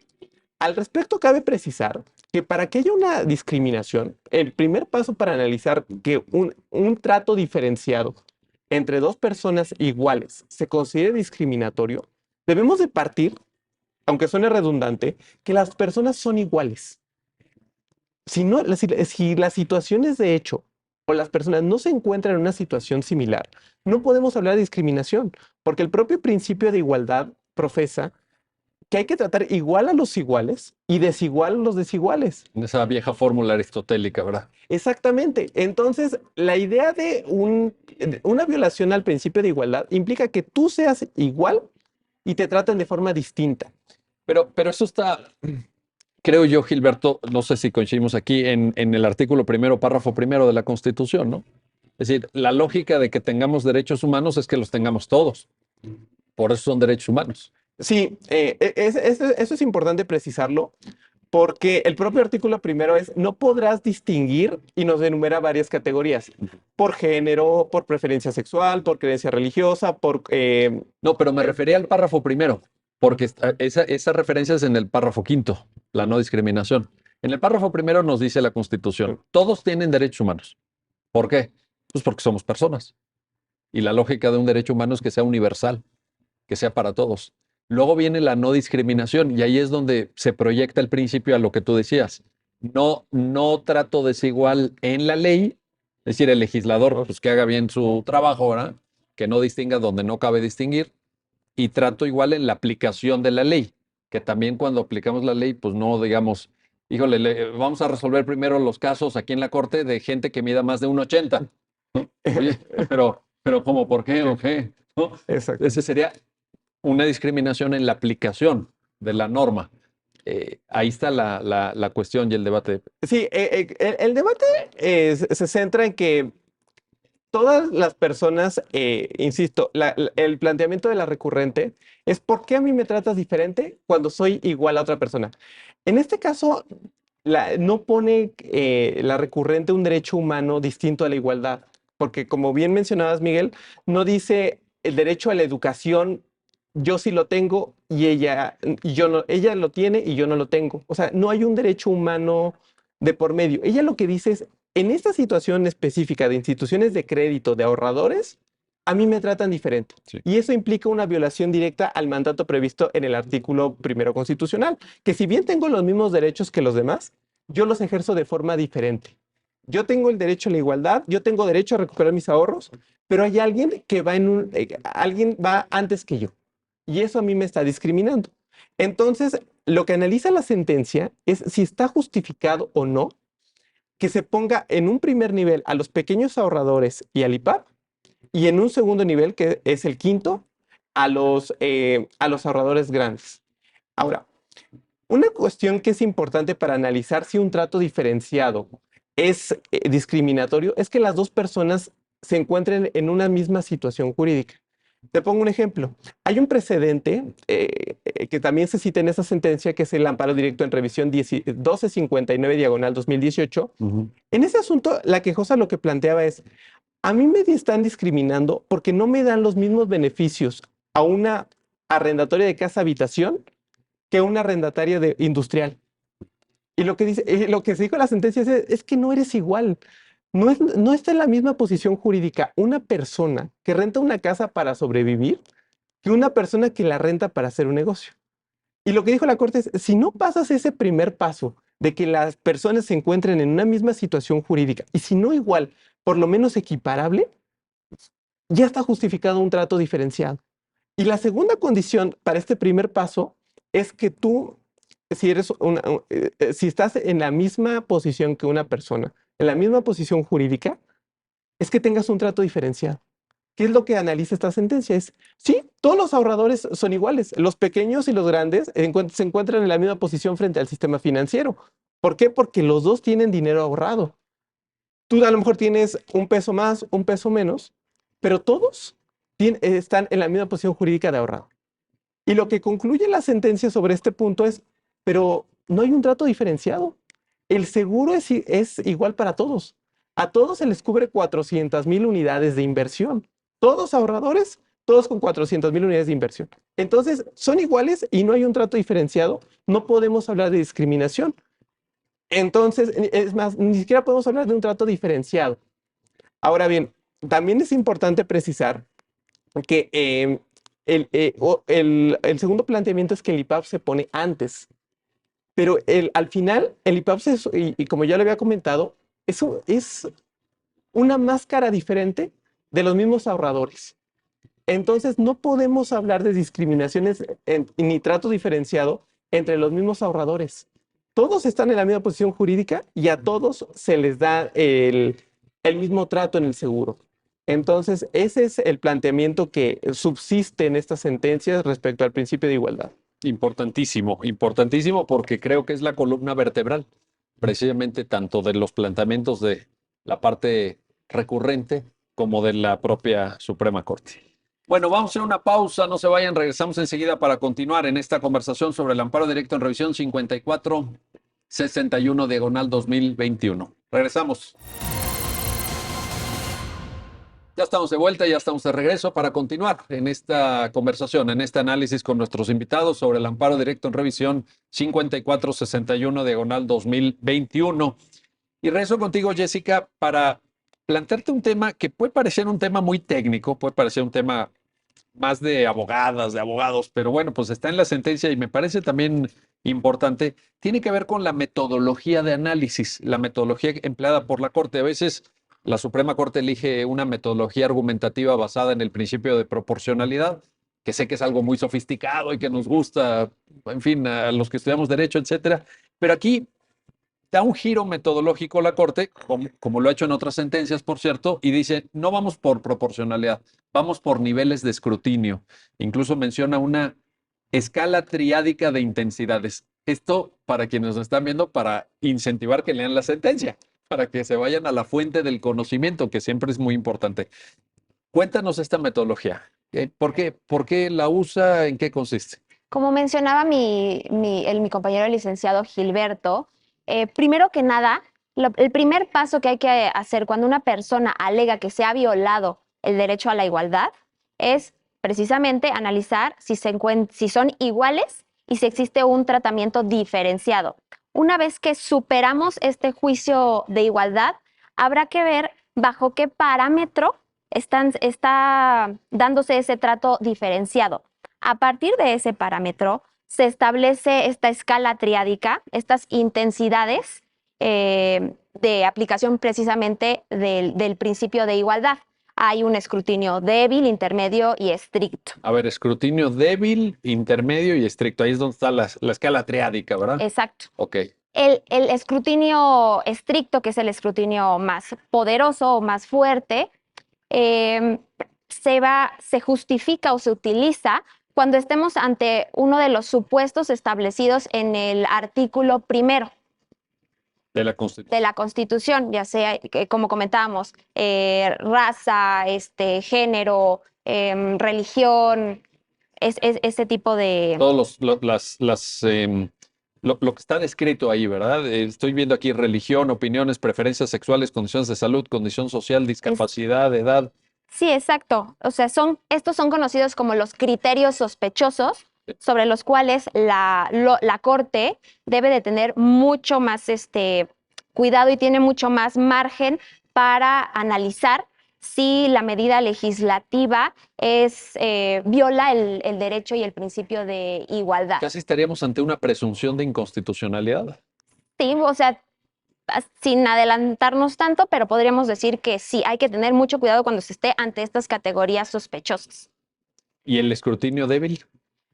Al respecto, cabe precisar que para que haya una discriminación, el primer paso para analizar que un trato diferenciado entre dos personas iguales se considere discriminatorio, debemos de partir, aunque suene redundante, que las personas son iguales. Si las situaciones de hecho o las personas no se encuentran en una situación similar, no podemos hablar de discriminación, porque el propio principio de igualdad profesa que hay que tratar igual a los iguales y desigual a los desiguales. Esa vieja fórmula aristotélica, ¿verdad? Exactamente. Entonces, la idea de una violación al principio de igualdad implica que tú seas igual y te traten de forma distinta. Pero eso está, creo yo, Gilberto, no sé si coincidimos aquí, en el artículo primero, párrafo primero de la Constitución, ¿no? Es decir, la lógica de que tengamos derechos humanos es que los tengamos todos. Por eso son derechos humanos. Sí, eso es importante precisarlo, porque el propio artículo primero es, no podrás distinguir, y nos enumera varias categorías, por género, por preferencia sexual, por creencia religiosa, No, pero me refería al párrafo primero, porque esa referencia es en el párrafo quinto, la no discriminación. En el párrafo primero nos dice la Constitución, todos tienen derechos humanos. ¿Por qué? Pues porque somos personas. Y la lógica de un derecho humano es que sea universal, que sea para todos. Luego viene la no discriminación y ahí es donde se proyecta el principio a lo que tú decías. No trato desigual en la ley, es decir, el legislador pues que haga bien su trabajo, ¿verdad? Que no distinga donde no cabe distinguir, y trato igual en la aplicación de la ley, que también cuando aplicamos la ley, pues no digamos, híjole, vamos a resolver primero los casos aquí en la corte de gente que mida más de 1,80. ¿No? Oye, pero ¿cómo? ¿Por qué? ¿O qué? ¿No? Exacto. Ese sería una discriminación en la aplicación de la norma. Ahí está la cuestión y el debate. Sí, el debate se centra en que todas las personas, insisto, el planteamiento de la recurrente es ¿por qué a mí me tratas diferente cuando soy igual a otra persona? En este caso, no pone la recurrente un derecho humano distinto a la igualdad, porque como bien mencionabas, Miguel, no dice el derecho a la educación, yo sí lo tengo y yo no, ella lo tiene y yo no lo tengo. O sea, no hay un derecho humano de por medio. Ella lo que dice es, en esta situación específica de instituciones de crédito, de ahorradores, a mí me tratan diferente. Sí. Y eso implica una violación directa al mandato previsto en el artículo primero constitucional, que si bien tengo los mismos derechos que los demás, yo los ejerzo de forma diferente. yo tengo el derecho a la igualdad, yo tengo derecho a recuperar mis ahorros, pero hay alguien que va alguien va antes que yo. Y eso a mí me está discriminando. Entonces, lo que analiza la sentencia es si está justificado o no que se ponga en un primer nivel a los pequeños ahorradores y al IPAP, y en un segundo nivel, que es el quinto, a los ahorradores grandes. Ahora, una cuestión que es importante para analizar si un trato diferenciado es discriminatorio es que las dos personas se encuentren en una misma situación jurídica. Te pongo un ejemplo. Hay un precedente que también se cita en esa sentencia, que es el amparo directo en revisión 1259/2018. En ese asunto, la quejosa lo que planteaba es, a mí me están discriminando porque no me dan los mismos beneficios a una arrendataria de casa habitación que a una arrendataria de industrial. Y lo que dice, lo que se dijo en la sentencia es que no eres igual. No está en la misma posición jurídica una persona que renta una casa para sobrevivir que una persona que la renta para hacer un negocio. Y lo que dijo la Corte es, si no pasas ese primer paso de que las personas se encuentren en una misma situación jurídica, y si no igual, por lo menos equiparable, ya está justificado un trato diferenciado. Y la segunda condición para este primer paso es que tú, si estás en la misma posición que una persona, en la misma posición jurídica, es que tengas un trato diferenciado. ¿Qué es lo que analiza esta sentencia? Es, sí, todos los ahorradores son iguales. Los pequeños y los grandes se encuentran en la misma posición frente al sistema financiero. ¿Por qué? Porque los dos tienen dinero ahorrado. Tú a lo mejor tienes un peso más, un peso menos, pero todos están en la misma posición jurídica de ahorrado. Y lo que concluye la sentencia sobre este punto es, pero no hay un trato diferenciado. El seguro es igual para todos. A todos se les cubre 400,000 unidades de inversión. Todos ahorradores, todos con 400,000 unidades de inversión. Entonces, son iguales y no hay un trato diferenciado. No podemos hablar de discriminación. Entonces, es más, ni siquiera podemos hablar de un trato diferenciado. Ahora bien, también es importante precisar que el segundo planteamiento es que el IPAP se pone antes. Pero al final, el IPAP, y como ya lo había comentado, eso es una máscara diferente de los mismos ahorradores. Entonces, no podemos hablar de discriminaciones ni trato diferenciado entre los mismos ahorradores. Todos están en la misma posición jurídica y a todos se les da el mismo trato en el seguro. Entonces, ese es el planteamiento que subsiste en estas sentencias respecto al principio de igualdad. Importantísimo, importantísimo, porque creo que es la columna vertebral, precisamente tanto de los planteamientos de la parte recurrente como de la propia Suprema Corte. Bueno, vamos a hacer una pausa, no se vayan, regresamos enseguida para continuar en esta conversación sobre el amparo directo en revisión 5461/2021. Regresamos. Ya estamos de vuelta, ya estamos de regreso para continuar en esta conversación, en este análisis con nuestros invitados sobre el amparo directo en revisión 5461/2021. Y regreso contigo, Jessica, para plantearte un tema que puede parecer un tema muy técnico, puede parecer un tema más de abogadas, de abogados, pero bueno, pues está en la sentencia y me parece también importante. Tiene que ver con la metodología de análisis, la metodología empleada por la Corte. A veces la Suprema Corte elige una metodología argumentativa basada en el principio de proporcionalidad, que sé que es algo muy sofisticado y que nos gusta, en fin, a los que estudiamos derecho, etcétera. Pero aquí da un giro metodológico la Corte, como lo ha hecho en otras sentencias, por cierto, y dice, no vamos por proporcionalidad, vamos por niveles de escrutinio. Incluso menciona una escala triádica de intensidades. Esto, para quienes nos están viendo, para incentivar que lean la sentencia, para que se vayan a la fuente del conocimiento, que siempre es muy importante. Cuéntanos esta metodología. ¿Por qué la usa? ¿En qué consiste? Como mencionaba mi compañero licenciado Gilberto, primero que nada, el primer paso que hay que hacer cuando una persona alega que se ha violado el derecho a la igualdad es precisamente analizar si son iguales y si existe un tratamiento diferenciado. Una vez que superamos este juicio de igualdad, habrá que ver bajo qué parámetro está dándose ese trato diferenciado. A partir de ese parámetro, se establece esta escala triádica, estas intensidades, de aplicación precisamente del principio de igualdad. Hay un escrutinio débil, intermedio y estricto. A ver, escrutinio débil, intermedio y estricto. Ahí es donde está la escala triádica, ¿verdad? Exacto. Ok. El escrutinio estricto, que es el escrutinio más poderoso o más fuerte, se justifica o se utiliza cuando estemos ante uno de los supuestos establecidos en el artículo primero De la Constitución. de la Constitución, ya sea, como comentábamos, raza, género, religión, ese tipo de... Todos lo que está descrito ahí, ¿verdad? Estoy viendo aquí religión, opiniones, preferencias sexuales, condiciones de salud, condición social, discapacidad, edad. Sí, exacto. O sea, estos son conocidos como los criterios sospechosos sobre los cuales la Corte debe de tener mucho más cuidado y tiene mucho más margen para analizar si la medida legislativa viola el derecho y el principio de igualdad. Casi estaríamos ante una presunción de inconstitucionalidad. Sí, o sea, sin adelantarnos tanto, pero podríamos decir que sí, hay que tener mucho cuidado cuando se esté ante estas categorías sospechosas. ¿Y el escrutinio débil?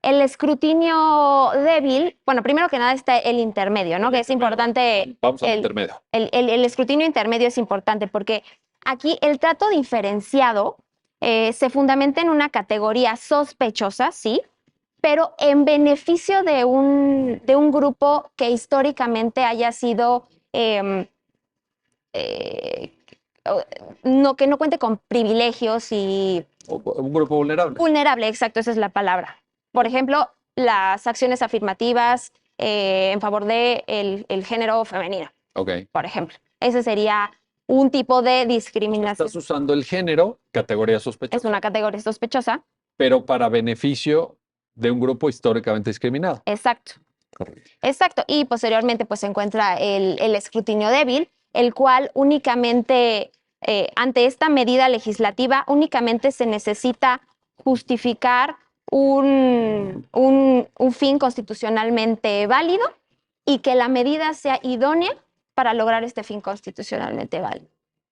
El escrutinio débil, bueno, primero que nada está el intermedio, ¿no? Que es importante. Vamos al intermedio. El escrutinio intermedio es importante porque aquí el trato diferenciado se fundamenta en una categoría sospechosa, sí, pero en beneficio de un grupo que históricamente haya sido que no cuente con privilegios y... Un grupo vulnerable. Vulnerable, exacto, esa es la palabra. Por ejemplo, las acciones afirmativas en favor del el género femenino, por ejemplo. Ese sería un tipo de discriminación. Estás usando el género, categoría sospechosa. Es una categoría sospechosa. Pero para beneficio de un grupo históricamente discriminado. Exacto. Correcto. Exacto. Y posteriormente pues se encuentra el escrutinio débil, el cual únicamente, ante esta medida legislativa, únicamente se necesita justificar un fin constitucionalmente válido y que la medida sea idónea para lograr este fin constitucionalmente válido.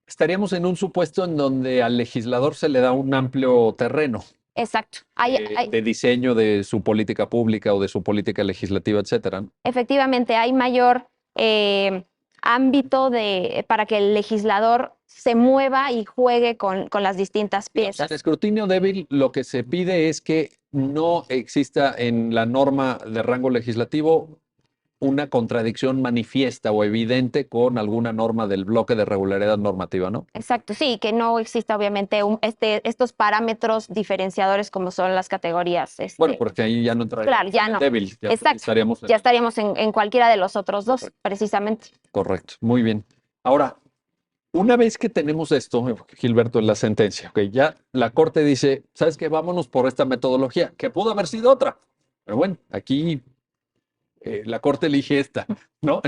Estaríamos en un supuesto en donde al legislador se le da un amplio terreno. Exacto. De diseño de su política pública o de su política legislativa, etcétera. Efectivamente, hay mayor ámbito para que el legislador se mueva y juegue con las distintas piezas. En escrutinio débil, lo que se pide es que no exista en la norma de rango legislativo una contradicción manifiesta o evidente con alguna norma del bloque de regularidad normativa, ¿no? Exacto, sí, que no exista obviamente estos parámetros diferenciadores como son las categorías. Bueno, porque ahí ya no entraría. Claro, ya no. Débil, ya exacto, ya estaríamos en cualquiera de los otros dos, correcto, precisamente. Correcto, muy bien. Ahora, una vez que tenemos esto, Gilberto, en la sentencia, okay, ya la Corte dice, ¿sabes qué? Vámonos por esta metodología, que pudo haber sido otra. Pero bueno, aquí la Corte elige esta, ¿no?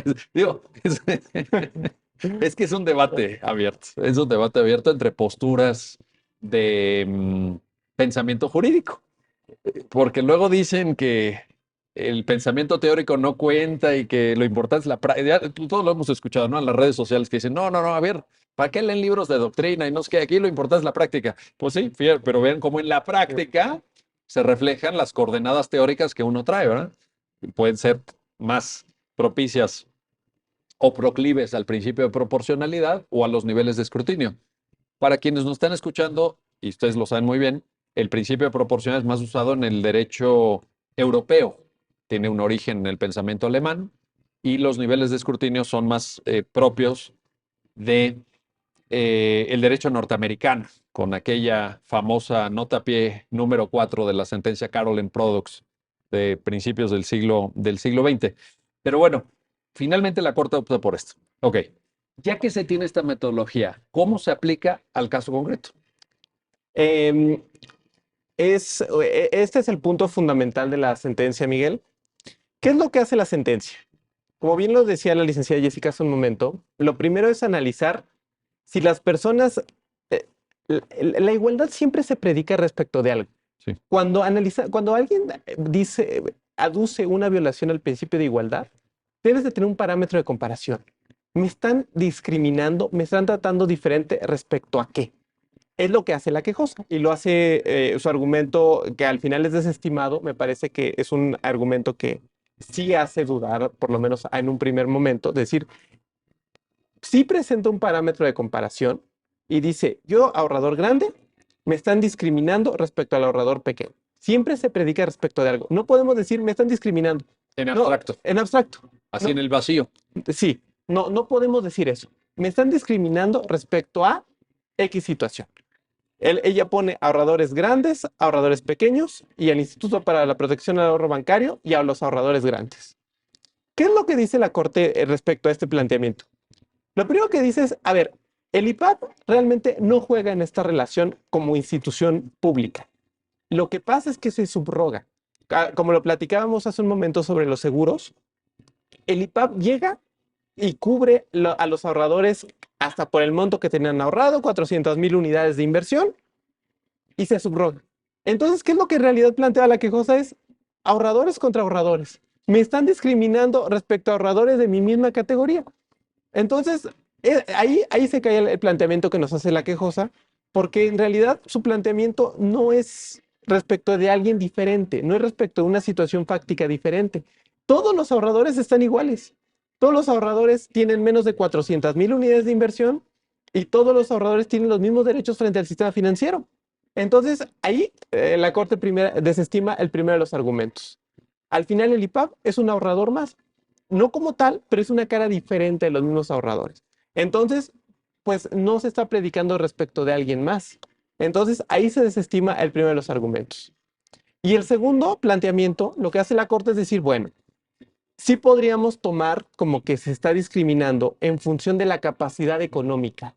Es que es un debate abierto. Es un debate abierto entre posturas de pensamiento jurídico. Porque luego dicen que el pensamiento teórico no cuenta y que lo importante es la práctica. Todos lo hemos escuchado, ¿no? En las redes sociales que dicen, no, a ver, ¿para qué leen libros de doctrina? Y no es que aquí lo importante es la práctica. Pues sí, pero vean cómo en la práctica se reflejan las coordenadas teóricas que uno trae, ¿verdad? Pueden ser más propicias o proclives al principio de proporcionalidad o a los niveles de escrutinio. Para quienes nos están escuchando, y ustedes lo saben muy bien, el principio de proporcionalidad es más usado en el derecho europeo. Tiene un origen en el pensamiento alemán y los niveles de escrutinio son más propios de el derecho norteamericano, con aquella famosa nota a pie número 4 de la sentencia Carolyn Products de principios del siglo XX. Pero bueno, finalmente la Corte opta por esto. Ok, ya que se tiene esta metodología, ¿cómo se aplica al caso concreto? Este es el punto fundamental de la sentencia, Miguel. ¿Qué es lo que hace la sentencia? Como bien lo decía la licenciada Jessica hace un momento, lo primero es analizar si las personas... la igualdad siempre se predica respecto de algo. Sí. Cuando alguien aduce una violación al principio de igualdad, debes de tener un parámetro de comparación. me están discriminando, me están tratando diferente respecto a qué. Es lo que hace la quejosa y lo hace su argumento que al final es desestimado. Me parece que es un argumento que sí hace dudar, por lo menos en un primer momento, decir, sí presenta un parámetro de comparación y dice, yo ahorrador grande, me están discriminando respecto al ahorrador pequeño. Siempre se predica respecto de algo. No podemos decir, me están discriminando. En No, abstracto, en abstracto. así No, en el vacío. sí, no podemos decir eso. Me están discriminando respecto a X situación. Ella pone ahorradores grandes, ahorradores pequeños y el Instituto para la Protección al Ahorro Bancario y a los ahorradores grandes. ¿Qué es lo que dice la Corte respecto a este planteamiento? Lo primero que dice es, a ver, el IPAP realmente no juega en esta relación como institución pública. Lo que pasa es que se subroga. Como lo platicábamos hace un momento sobre los seguros, el IPAP llega y cubre a los ahorradores hasta por el monto que tenían ahorrado, 400,000 unidades de inversión, y se subroga. Entonces, ¿qué es lo que en realidad plantea la quejosa? Es ahorradores contra ahorradores. Me están discriminando respecto a ahorradores de mi misma categoría. Entonces, ahí se cae el planteamiento que nos hace la quejosa, porque en realidad su planteamiento no es respecto de alguien diferente, no es respecto de una situación fáctica diferente. Todos los ahorradores están iguales. Todos los ahorradores tienen menos de 400,000 unidades de inversión y todos los ahorradores tienen los mismos derechos frente al sistema financiero. Entonces, ahí la Corte desestima el primero de los argumentos. Al final, el IPAP es un ahorrador más. No como tal, pero es una cara diferente de los mismos ahorradores. Entonces, pues no se está predicando respecto de alguien más. Entonces, ahí se desestima el primero de los argumentos. Y el segundo planteamiento, lo que hace la Corte es decir, bueno, sí podríamos tomar como que se está discriminando en función de la capacidad económica.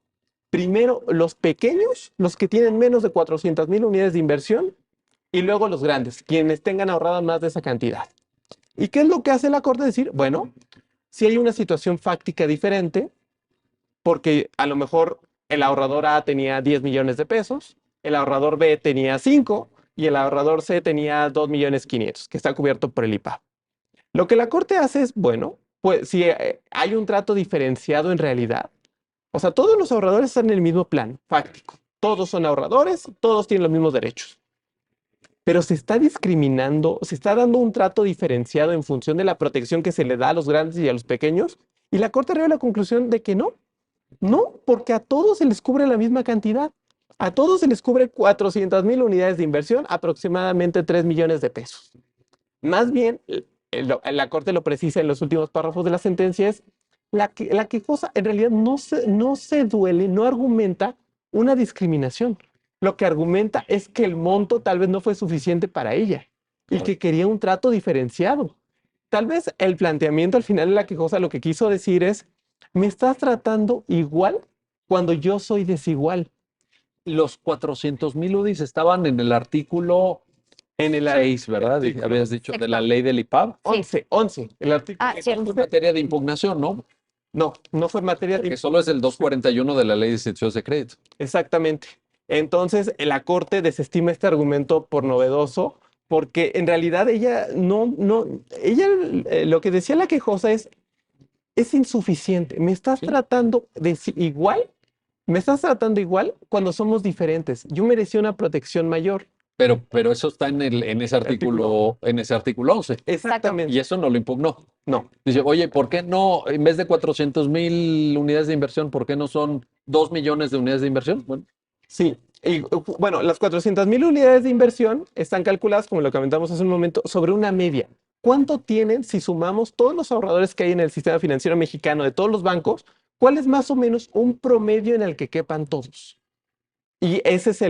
Primero, los pequeños, los que tienen menos de 400,000 unidades de inversión, y luego los grandes, quienes tengan ahorrado más de esa cantidad. ¿Y qué es lo que hace la Corte? Decir, bueno, si hay una situación fáctica diferente, porque a lo mejor el ahorrador A tenía 10 millones de pesos, el ahorrador B tenía 5 y el ahorrador C tenía 2,500,000, que está cubierto por el IPAP. Lo que la Corte hace es, bueno, pues si hay un trato diferenciado en realidad, o sea, todos los ahorradores están en el mismo plan fáctico. Todos son ahorradores, todos tienen los mismos derechos. Pero se está discriminando, se está dando un trato diferenciado en función de la protección que se le da a los grandes y a los pequeños. Y la Corte arriba a la conclusión de que no, porque a todos se les cubre la misma cantidad. A todos se les cubre 400,000 unidades de inversión, aproximadamente 3 millones de pesos. Más bien, la Corte lo precisa en los últimos párrafos de la sentencia, es la quejosa en realidad no se duele, no argumenta una discriminación. Lo que argumenta es que el monto tal vez no fue suficiente para ella y que quería un trato diferenciado. Tal vez el planteamiento al final de la quejosa lo que quiso decir es, me estás tratando igual cuando yo soy desigual. Los 400,000 UDIs estaban en el artículo En el 6, ¿verdad? Habías dicho de la ley del IPAB. 11, el artículo. Cierto. Fue materia de impugnación, ¿no? No fue materia Porque solo es el 241 de la ley de instituciones de crédito. Exactamente. Entonces, la Corte desestima este argumento por novedoso, porque en realidad ella lo que decía la quejosa es insuficiente. Me estás tratando igual, me estás tratando igual cuando somos diferentes. Yo merecía una protección mayor. Pero eso está en ese artículo 11. Exactamente. Y eso no lo impugnó. No. Dice, oye, ¿por qué no, en vez de 400,000 unidades de inversión, ¿por qué no son 2 millones de unidades de inversión? Bueno, Sí, y bueno, las 400,000 unidades de inversión están calculadas, como lo comentamos hace un momento, sobre una media. ¿Cuánto tienen si sumamos todos los ahorradores que hay en el sistema financiero mexicano de todos los bancos? ¿Cuál es más o menos un promedio en el que quepan todos? Y ese es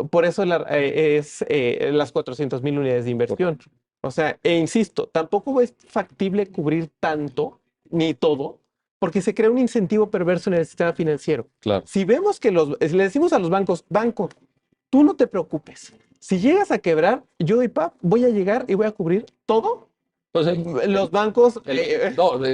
por eso las 400,000 unidades de inversión. O sea, insisto, tampoco es factible cubrir tanto, ni todo, porque se crea un incentivo perverso en el sistema financiero. claro. Si vemos que le decimos a los bancos, banco, tú no te preocupes. Si llegas a quebrar, yo IPAP voy a llegar y voy a cubrir todo. Entonces, Los bancos,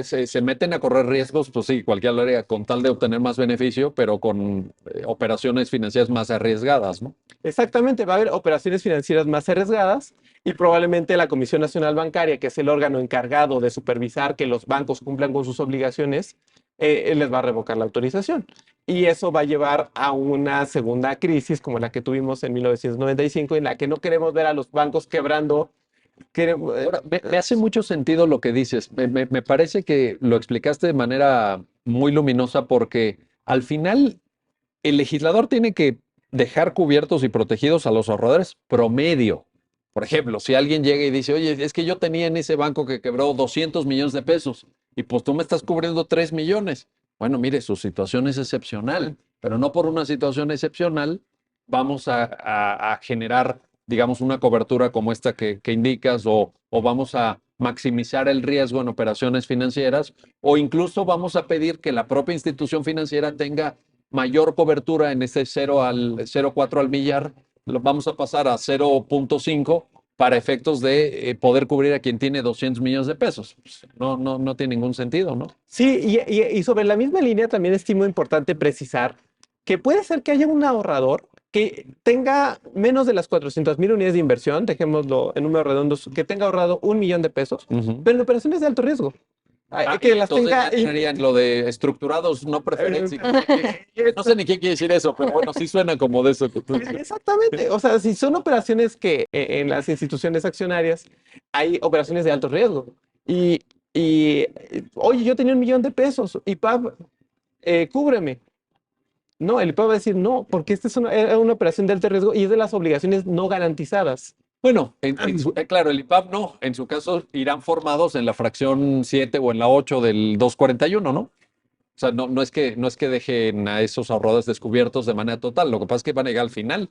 se meten a correr riesgos, pues sí, cualquier área con tal de obtener más beneficio, pero con operaciones financieras más arriesgadas, ¿no? exactamente, va a haber operaciones financieras más arriesgadas y probablemente la Comisión Nacional Bancaria, que es el órgano encargado de supervisar que los bancos cumplan con sus obligaciones, les va a revocar la autorización. Y eso va a llevar a una segunda crisis como la que tuvimos en 1995, en la que no queremos ver a los bancos quebrando. Ahora, me hace mucho sentido lo que dices. Me parece que lo explicaste de manera muy luminosa porque al final el legislador tiene que dejar cubiertos y protegidos a los ahorradores promedio. Por ejemplo, si alguien llega y dice, oye, es que yo tenía en ese banco que quebró 200 millones de pesos y pues tú me estás cubriendo 3 millones. Bueno, mire, su situación es excepcional, pero no por una situación excepcional vamos a generar, digamos, una cobertura como esta que indicas o vamos a maximizar el riesgo en operaciones financieras o incluso vamos a pedir que la propia institución financiera tenga mayor cobertura en este 0,4 al millar, lo vamos a pasar a 0,5 para efectos de poder cubrir a quien tiene 200 millones de pesos. Pues, no tiene ningún sentido, ¿no? Sí, y sobre la misma línea también estimo importante precisar que puede ser que haya un ahorrador que tenga menos de las 400,000 unidades de inversión, dejémoslo en números redondos, que tenga ahorrado 1 millón de pesos, pero en operaciones de alto riesgo. Que las Entonces tenga. ya entrarían lo de estructurados no preferencias. No sé ni qué quiere decir eso, pero bueno, sí suena como de eso que tú dices. Exactamente. O sea, si son operaciones que en las instituciones accionarias hay operaciones de alto riesgo. Oye, yo tenía 1 millón de pesos, IPAB, cúbreme. No, el IPAB va a decir no, porque esta es una operación de alto riesgo y es de las obligaciones no garantizadas. Bueno, claro, el IPAP no, en su caso irán formados en la fracción 7 o en la 8 del 241, ¿no? O sea, no es que dejen a esos ahorradores descubiertos de manera total, lo que pasa es que van a llegar al final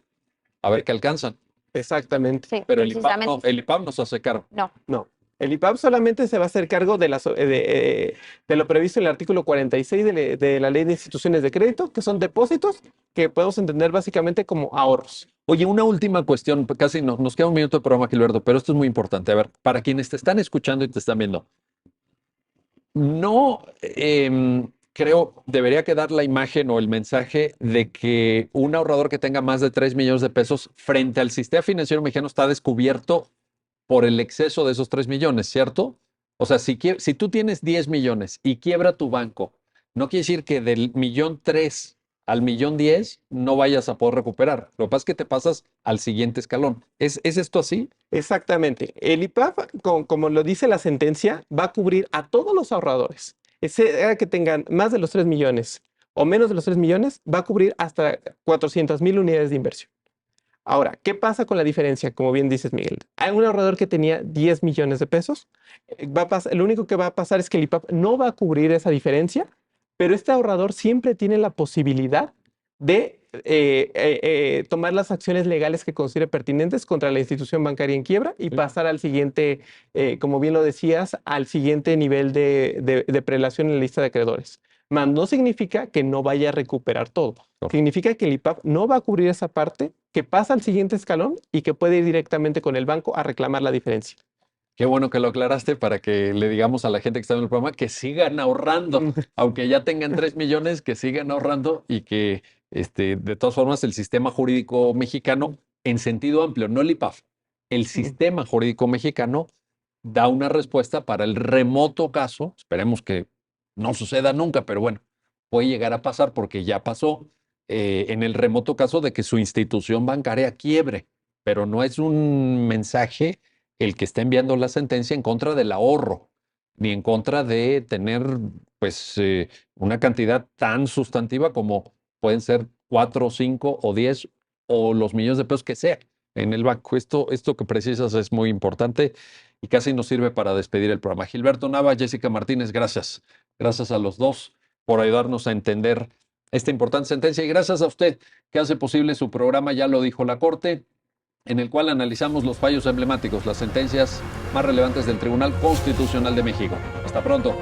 a ver qué alcanzan. Exactamente. Sí, Pero el IPAP precisamente. el IPAP no se hace cargo. No. No. El IPAB solamente se va a hacer cargo de lo previsto en el artículo 46 de la Ley de Instituciones de Crédito, que son depósitos que podemos entender básicamente como ahorros. Oye, una última cuestión, casi nos queda un minuto de programa, Gilberto, pero esto es muy importante. A ver, para quienes te están escuchando y te están viendo, no creo debería quedar la imagen o el mensaje de que un ahorrador que tenga más de 3 millones de pesos frente al sistema financiero mexicano está descubierto por el exceso de esos 3 millones, ¿cierto? O sea, si tú tienes 10 millones y quiebra tu banco, no quiere decir que del 1,3 millones al 1,10 millones no vayas a poder recuperar. Lo que pasa es que te pasas al siguiente escalón. ¿Es esto así? Exactamente. El IPAB, como lo dice la sentencia, va a cubrir a todos los ahorradores. Sea que tengan más de los 3 millones o menos de los 3 millones, va a cubrir hasta 400,000 unidades de inversión. Ahora, ¿qué pasa con la diferencia? Como bien dices, Miguel, hay un ahorrador que tenía 10 millones de pesos. Lo único que va a pasar es que el IPAB no va a cubrir esa diferencia, pero este ahorrador siempre tiene la posibilidad de tomar las acciones legales que considere pertinentes contra la institución bancaria en quiebra y pasar al siguiente, como bien lo decías, al siguiente nivel de prelación en la lista de acreedores. Mas no significa que no vaya a recuperar todo. Significa que el IPAB no va a cubrir esa parte, que pasa al siguiente escalón y que puede ir directamente con el banco a reclamar la diferencia. Qué bueno que lo aclaraste para que le digamos a la gente que está en el programa que sigan ahorrando, aunque ya tengan 3 millones, que sigan ahorrando y que de todas formas el sistema jurídico mexicano, en sentido amplio, no el IPAF, el sistema jurídico mexicano da una respuesta para el remoto caso, esperemos que no suceda nunca, pero bueno, puede llegar a pasar porque ya pasó, en el remoto caso de que su institución bancaria quiebre, pero no es un mensaje el que está enviando la sentencia en contra del ahorro, ni en contra de tener pues una cantidad tan sustantiva como pueden ser 4, 5 o 10 o los millones de pesos que sea en el banco. Esto que precisas es muy importante y casi nos sirve para despedir el programa. Gilberto Nava, Jessica Martínez, gracias. Gracias a los dos por ayudarnos a entender esta importante sentencia y gracias a usted que hace posible su programa, ya lo dijo la Corte, en el cual analizamos los fallos emblemáticos, las sentencias más relevantes del Tribunal Constitucional de México. Hasta pronto.